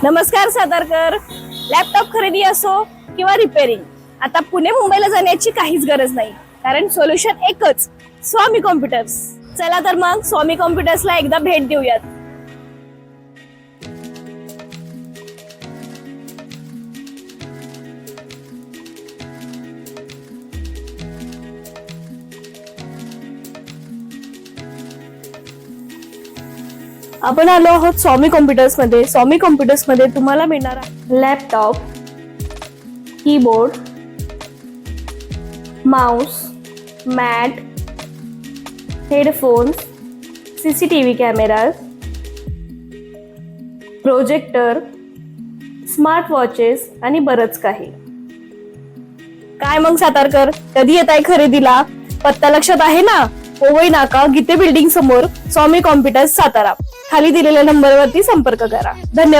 नमस्कार सातारकर. लॅपटॉप खरेदी असो किंवा रिपेअरिंग, आता पुणे मुंबईला जाण्याची काहीच गरज नाही, कारण सोल्युशन एकच, स्वामी कॉम्प्युटर्स. चला तर मग स्वामी कॉम्प्युटर्सला एकदा भेट देऊयात. आपण आलो आहोत स्वामी कॉम्प्युटर्स मध्ये. स्वामी कॉम्प्युटर्स मध्ये तुम्हाला मिळणार laptop, keyboard, mouse, mat, headphones, CCTV camera, projector, smart watches आणि बरंच काही. काय मग सातारकर, कधी येत आहे खरेदीला? पत्ता लक्षात आहे ना? पोवई नाका, गीते बिल्डिंग समोर स्वामी कॉम्प्युटर्स सातारा. खाली दिलेल्या नंबरवरती संपर्क करा. धन्यवाद.